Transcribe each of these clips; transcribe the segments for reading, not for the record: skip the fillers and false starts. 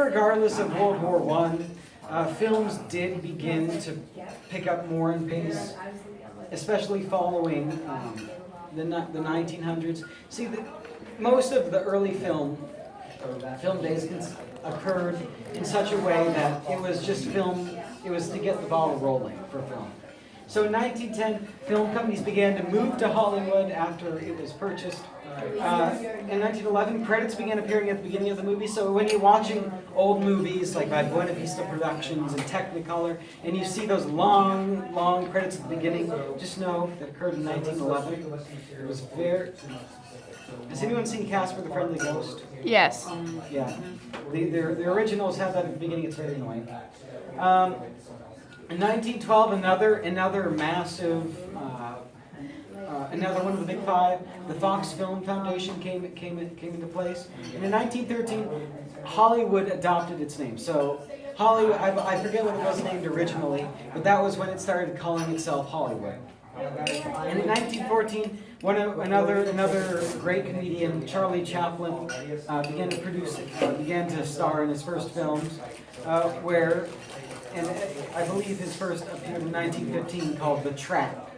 irregardless of World War I, films did begin to pick up more in pace, especially following the 1900s. See, most of the early film days occurred in such a way that it was just film, it was to get the ball rolling for film. So in 1910, film companies began to move to Hollywood after it was purchased. In 1911, credits began appearing at the beginning of the movie. So when you're watching old movies like by Buena Vista Productions and Technicolor, and you see those long credits at the beginning, just know that occurred in 1911. It was very... Has anyone seen Casper the Friendly Ghost? Yes. Yeah. The originals have that at the beginning. It's very annoying. In 1912, another massive, another one of the big five, the Fox Film Foundation came into place. And in 1913, Hollywood adopted its name. So Hollywood, I forget what it was named originally, but that was when it started calling itself Hollywood. And in 1914, another great comedian, Charlie Chaplin, began to star in his first films, and I believe his first appeared in 1915, called The Trap.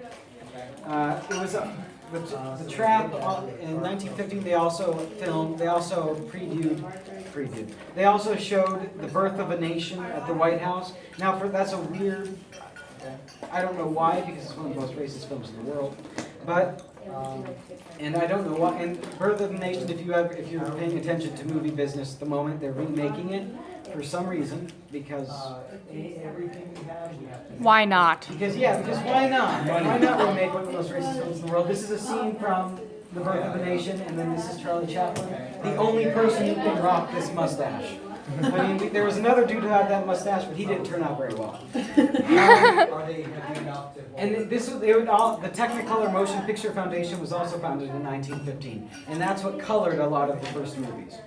It was the Trap. In 1915, they also previewed. They also showed The Birth of a Nation at the White House. Now, that's a weird. I don't know why, because it's one of the most racist films in the world. But and I don't know why. And Birth of a Nation, if you're paying attention to movie business at the moment, they're remaking it for some reason, because why not? Because why not? Why not remake one of the most racist films in the world? This is a scene from The Birth of a Nation, and then this is Charlie Chaplin, the only person who can rock this mustache. I mean, there was another dude who had that mustache, but he didn't turn out very well. And the Technicolor Motion Picture Foundation was also founded in 1915, and that's what colored a lot of the first movies.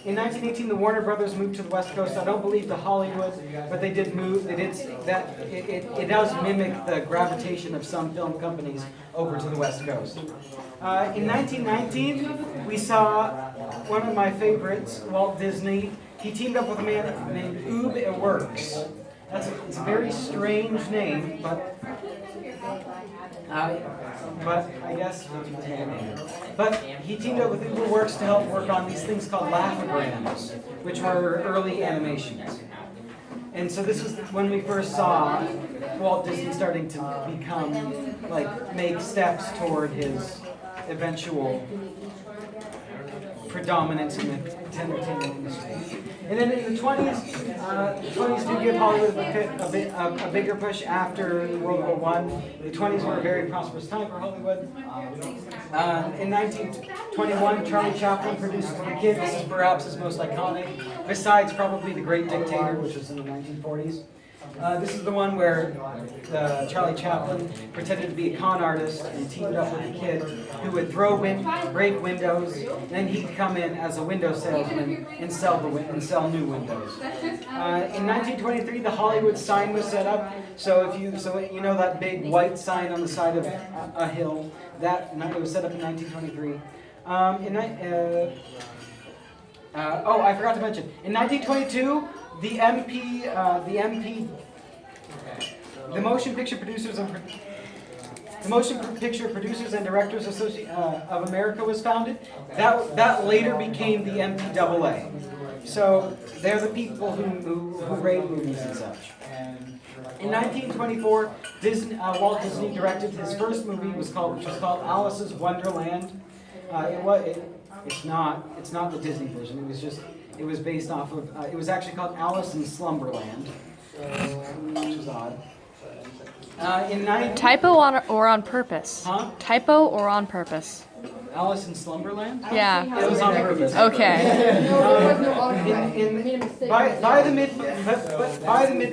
In 1918, the Warner Brothers moved to the West Coast. I don't believe to Hollywood, but they did move. They did that. It does mimic the gravitation of some film companies over to the West Coast. In 1919, we saw one of my favorites, Walt Disney. He teamed up with a man named Ub Iwerks. It's a very strange name, but I guess. But he teamed up with Ub Iwerks to help work on these things called laugh-o-grams, which were early animations. And so this was when we first saw Walt Disney starting to make steps toward his eventual predominance in the entertainment industry. And then in the 20s did give Hollywood a bigger push after World War I. The 20s were a very prosperous time for Hollywood. In 1921, Charlie Chaplin produced The Kid. This is perhaps his most iconic, besides probably The Great Dictator, which was in the 1940s. This is the one where Charlie Chaplin pretended to be a con artist and teamed up with a kid who would break windows. Then he'd come in as a window salesman and sell new windows. In 1923, the Hollywood sign was set up. So you know that big white sign on the side of a hill, it was set up in 1923. I forgot to mention. In 1922, the Motion Picture Producers and Directors Association of America was founded. That later became the MPAA. So they're the people who rate movies and such. In 1924, Walt Disney directed his first movie, which was called Alice's Wonderland. It's not the Disney version. It was based off of. It was actually called Alice in Slumberland, which was odd. Typo or on purpose? Huh? Typo or on purpose? Alice in Slumberland? Yeah. It was on purpose. Okay. By the mid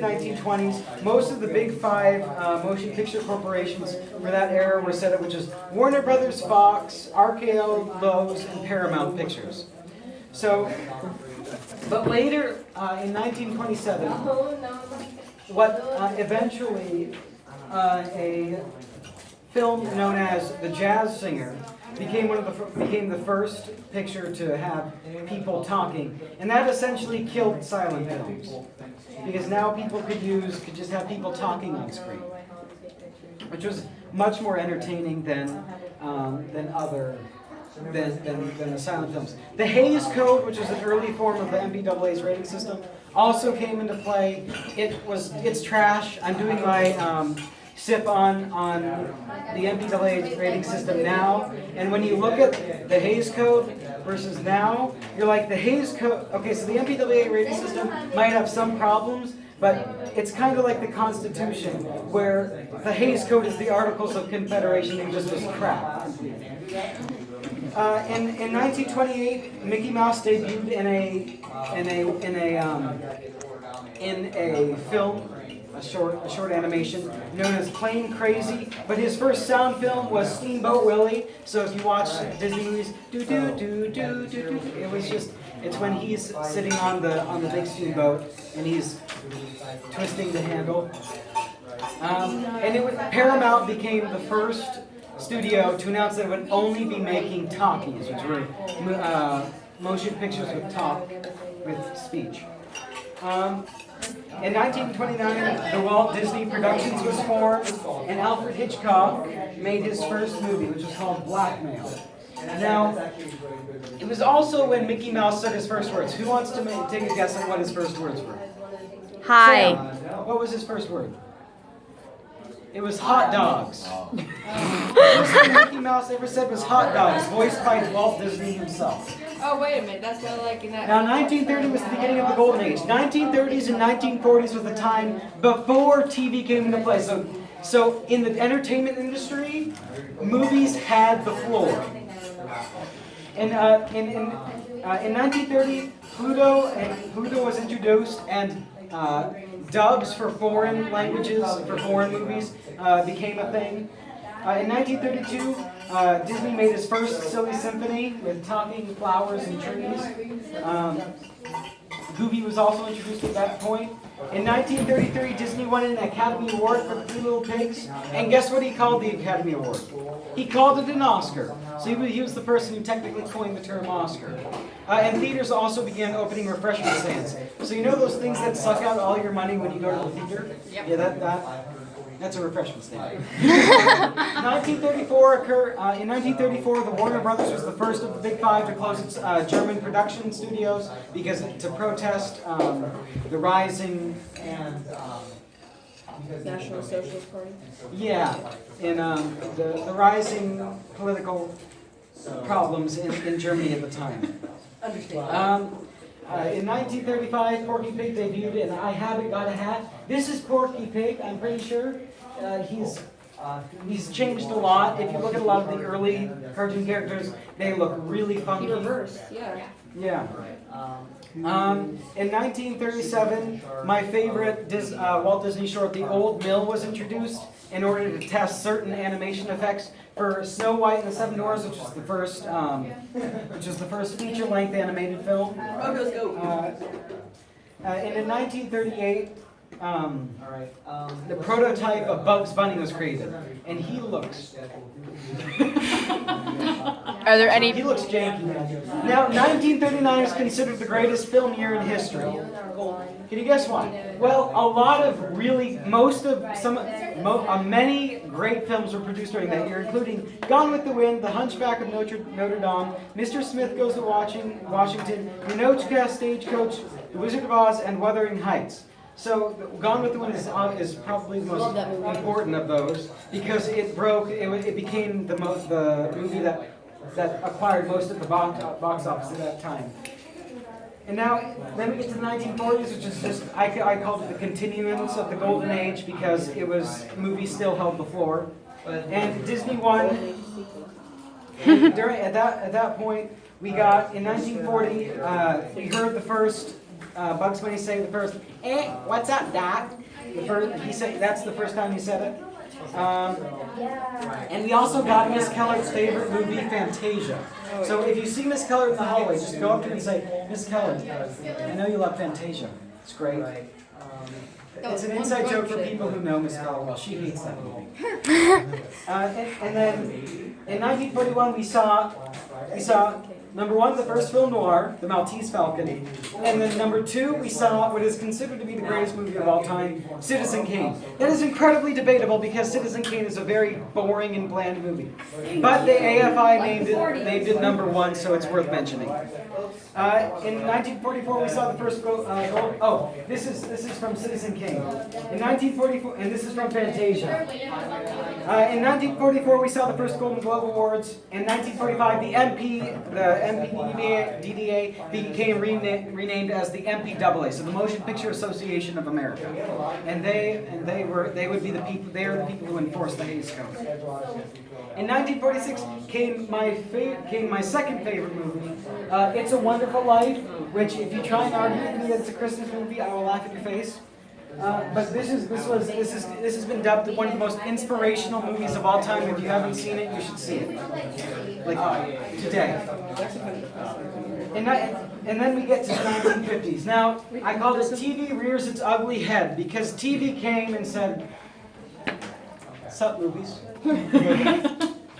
1920s, most of the big five motion picture corporations for that era were set up, which is Warner Brothers, Fox, RKO, Loews, and Paramount Pictures. So, but later in 1927, eventually a film known as The Jazz Singer became the first picture to have people talking, and that essentially killed silent films because now people could just have people talking on screen, which was much more entertaining than the silent films. The Hays Code, which was an early form of the MPAA's rating system, also came into play. It's trash. I'm doing my SIP on the MPAA rating system now, and when you look at the Hays Code versus now, you're like, the Hays Code, okay, so the MPAA rating system might have some problems, but it's kind of like the Constitution, where the Hays Code is the Articles of Confederation and just as crap. In 1928, Mickey Mouse debuted in a film, a short animation known as Plain Crazy. But his first sound film was Steamboat Willie. So if you watch Disney movies, it's when he's sitting on the big steamboat and he's twisting the handle. Paramount became the first studio to announce that it would only be making talkies, which were motion pictures with speech. In 1929, the Walt Disney Productions was formed, and Alfred Hitchcock made his first movie, which was called Blackmail. Now, it was also when Mickey Mouse said his first words. Who wants to take a guess at what his first words were? Hi. Sam, what was his first word? It was hot dogs. The first thing Mickey Mouse ever said was hot dogs, voiced by Walt Disney himself. Oh, wait a minute, that's not like in that. Now, 1930 was the beginning of the golden age. 1930s and 1940s was the time before TV came into play. So in the entertainment industry, movies had the floor. In 1930, Pluto was introduced, and dubs for foreign languages, for foreign movies, became a thing. In 1932, Disney made his first Silly Symphony with talking flowers and trees. Goofy was also introduced at that point. In 1933, Disney won an Academy Award for Three Little Pigs, and guess what he called the Academy Award? He called it an Oscar. So he was the person who technically coined the term Oscar. And theaters also began opening refreshment stands. So you know those things that suck out all your money when you go to the theater? Yep. Yeah, that's a refreshment stand. In 1934, the Warner Brothers was the first of the Big Five to close its German production studios because to protest the rising and National Socialist Party? yeah, in the rising political problems in Germany at the time. In 1935, Porky Pig debuted, and I haven't got a hat. This is Porky Pig, I'm pretty sure. He's changed a lot. If you look at a lot of the early cartoon characters, they look really funky. He reversed, yeah. Yeah. In 1937, my favorite Walt Disney short, The Old Mill, was introduced in order to test certain animation effects for Snow White and the Seven Dwarfs, which was the first feature-length animated film. And in 1938, the prototype of Bugs Bunny was created, and he looks. Are there any? He looks janky, man. Now, 1939 is considered the greatest film year in history. Can you guess why? Well, many great films were produced during that year, including Gone with the Wind, The Hunchback of Notre Dame, Mr. Smith Goes to Washington, Minochka Stagecoach, The Wizard of Oz, and Wuthering Heights. So, Gone with the Wind is probably the most important of those because it became the movie that acquired most of the box office at that time. And now, then we get to the 1940s, which is just, I called it the continuance of the golden age because movies still held the floor. And Disney won. At that point, we got, in 1940, we heard the first Bugs Bunny say the first, what's up, Doc? That's the first time he said it. And we also got Miss Keller's favorite movie, Fantasia. So if you see Miss Keller in the hallway, just go up to her and say, Miss Keller, I know you love Fantasia. It's great. It's an inside joke for people who know Miss Scott well. She hates that movie. And then in 1941 we saw number one, the first film noir, The Maltese Falcon, and then number two, we saw what is considered to be the greatest movie of all time, Citizen Kane. That is incredibly debatable because Citizen Kane is a very boring and bland movie. But the AFI named it number one, so it's worth mentioning. In 1944, we saw the first this is from Citizen Kane. In 1944, and this is from Fantasia. In 1944, we saw the first Golden Globe Awards. In 1945, the MPDDA became renamed as the MPAA, so the Motion Picture Association of America. And they are the people who enforce the Hays Code. In 1946 came my second favorite movie, It's a Wonderful Life, which if you try and argue with me that it's a Christmas movie, I will laugh at your face. But this has been dubbed one of the most inspirational movies of all time. If you haven't seen it, you should see it. Like today. And then we get to the 1950s. Now, I called it TV Rears Its Ugly Head because TV came and said, "Sup, movies?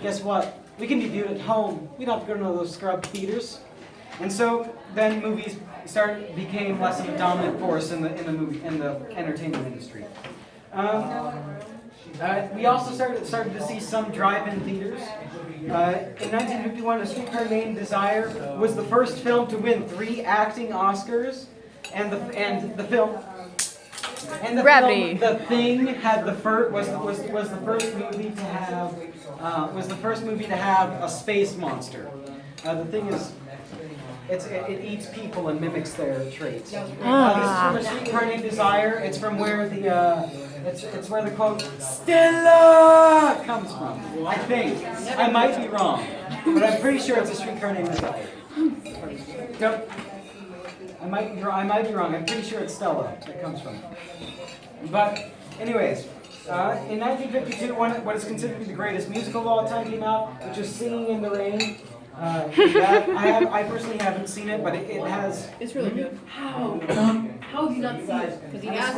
Guess what? We can be viewed at home. We don't have to go to those scrub theaters." And so then movies became less of a dominant force in the entertainment industry. We also started to see some drive-in theaters. In 1951, A Streetcar Named Desire was the first film to win 3 acting Oscars, and the film. And Gravity. The Thing had was the first movie to have a space monster. The Thing is. It eats people and mimics their traits. This is from A Streetcar Named Desire. It's from where it's where the quote "Stella" comes from. I think. I might be wrong, but I'm pretty sure it's A Streetcar Named Desire. No, I might be wrong. I'm pretty sure it's Stella that comes from. But anyways. In 1952, what is considered to be the greatest musical of all time came out, which is Singing in the Rain. I personally haven't seen it, but it has. It's really good. How have you not seen it? Because he has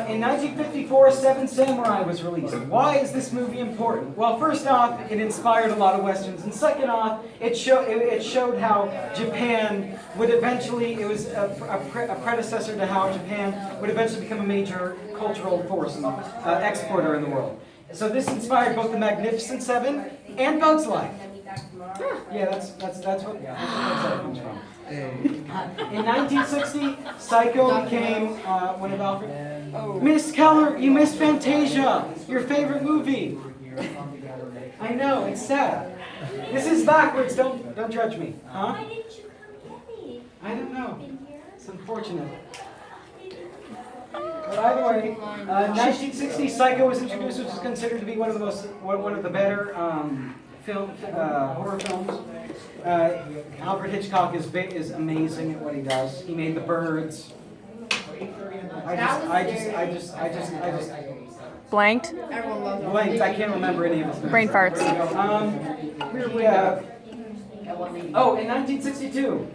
in 1954, Seven Samurai was released. Why is this movie important? Well, first off, it inspired a lot of westerns, and second off, it showed how Japan would eventually. It was a predecessor to how Japan would eventually become a major cultural force and exporter in the world. So this inspired both the Magnificent Seven and Bugs Life. Yeah, that's what Bugs Life comes from. In 1960, Psycho became one of Alfred. Miss Keller, you missed Fantasia, your favorite movie. I know, it's sad. This is backwards. Don't judge me, huh? I don't know. It's unfortunate. But either way, 1960 Psycho was introduced, which is considered to be one of the better horror films. Alfred Hitchcock is amazing at what he does. He made The Birds. I just Blanked. blanked. I can't remember any of his movies. Brain farts. In 1962.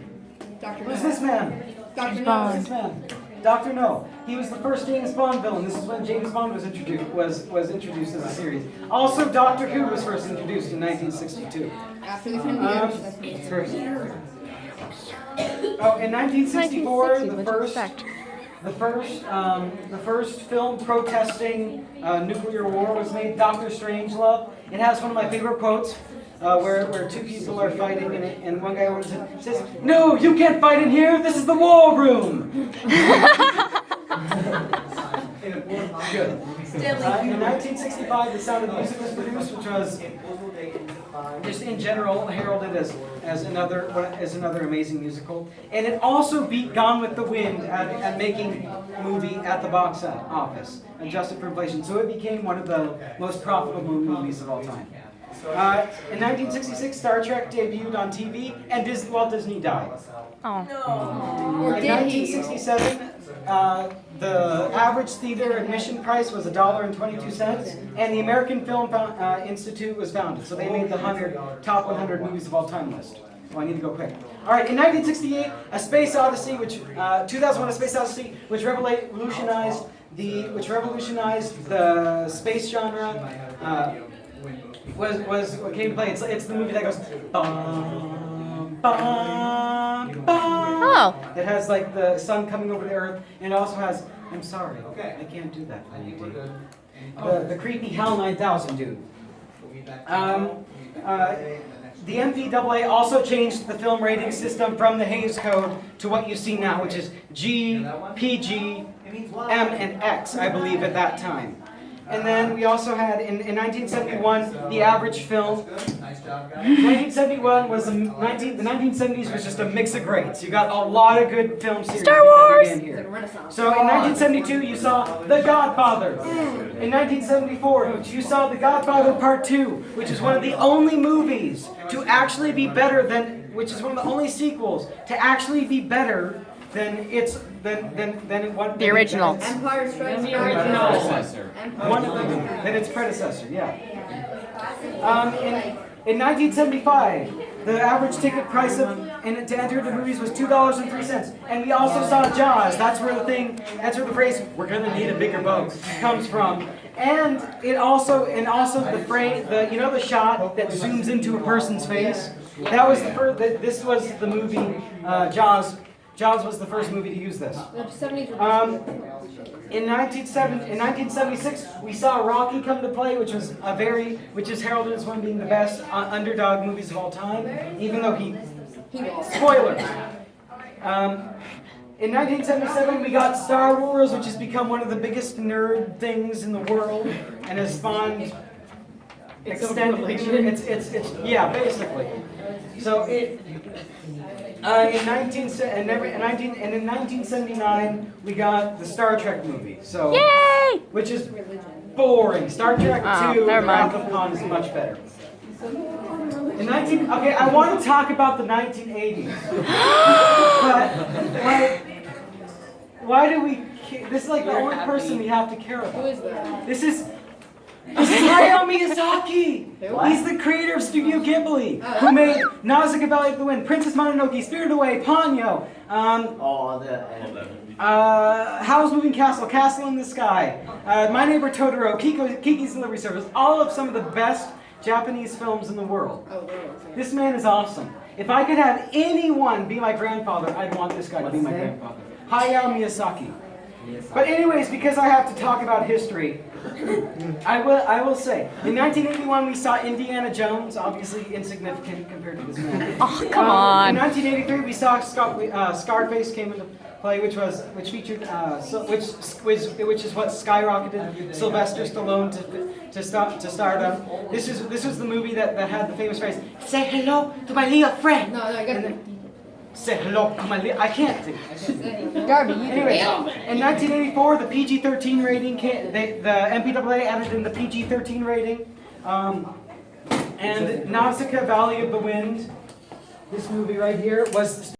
Who's this man? Dr. Bond. Who's this man? Dr. No. He was the first James Bond villain. This is when James Bond was introduced as a series. Also, Doctor Who was first introduced in 1962. After the 10 years. In 1964, 1960, the first film protesting nuclear war was made, Dr. Strangelove. It has one of my favorite quotes, where two people are fighting and one guy says, "No, you can't fight in here. This is the war room." Good. In 1965, The Sound of Music was produced, which was just in general heralded as another amazing musical, and it also beat Gone with the Wind at making a movie at the box office, adjusted for inflation. So it became one of the most profitable movies of all time. In 1966, Star Trek debuted on TV, and Walt Disney died. Oh. In 1967, the average theater admission price was $1.22, and the American Film Institute was founded. So they made the top 100 movies of all time list. Oh, I need to go quick. All right, in 1968, A Space Odyssey, 2001: A Space Odyssey, which revolutionized the space genre, was what came to play. It's the movie that goes bum, bum, bum. Oh. It has like the sun coming over the earth, and it also has. I'm sorry, I can't do that for you, dude. The creepy HAL 9000 dude. The MPAA also changed the film rating system from the Hays Code to what you see now, which is G, PG, M, and X, I believe, at that time. And then we also had, in 1971, the average film. 1971 was the 1970s was just a mix of greats. You got a lot of good film series. Star Wars! In here. So in 1972, you saw The Godfather. In 1974, you saw The Godfather Part 2, which is one of the only movies to actually be better than, which is one of the only sequels to actually be better than what The original. Empire Strikes The Back. predecessor. than its predecessor. Yeah. In 1975, the average ticket price to enter the movies was $2.03, and we also saw Jaws. That's where the phrase "we're gonna need a bigger boat" comes from. And the shot that zooms into a person's face. That was the first. This was the movie Jaws. Jaws was the first movie to use this. The 70s were In 1976, we saw Rocky come to play, which is heralded as one being the best underdog movies of all time, even though he was. spoilers. In 1977, we got Star Wars, which has become one of the biggest nerd things in the world, and has spawned extended. Yeah, basically. So in 1979, we got the Star Trek movie. So, Yay! which is boring. Star Trek Oh, 2: never mind. Wrath of Khan is much better. Okay, I want to talk about the 1980s. But why do we? This is like the only person we have to care Who about. is that? This is Hayao Miyazaki. He's the creator of Studio Ghibli, who made Nausicaa Valley of the Wind, Princess Mononoke, Spirited Away, Ponyo, Howl's Moving Castle, Castle in the Sky, My Neighbor Totoro, Kiki's Delivery Service, all of some of the best Japanese films in the world. Oh, there it was. This man is awesome. If I could have anyone be my grandfather, I'd want this guy to be my grandfather. Hayao Miyazaki. But anyways, because I have to talk about history, I will say, in 1981 we saw Indiana Jones, obviously insignificant compared to this man. Oh, come on. In 1983 we saw Scarface came into play, which featured which is what skyrocketed Sylvester Stallone to stardom. This was the movie that had the famous phrase, "Say hello to my little friend." No, I got it. Say hello to my little. I can't do. Darby, you Anyway, in 1984, the PG-13 rating the MPAA added in the PG-13 rating, and Nausicaa Valley of the Wind, this movie right here, was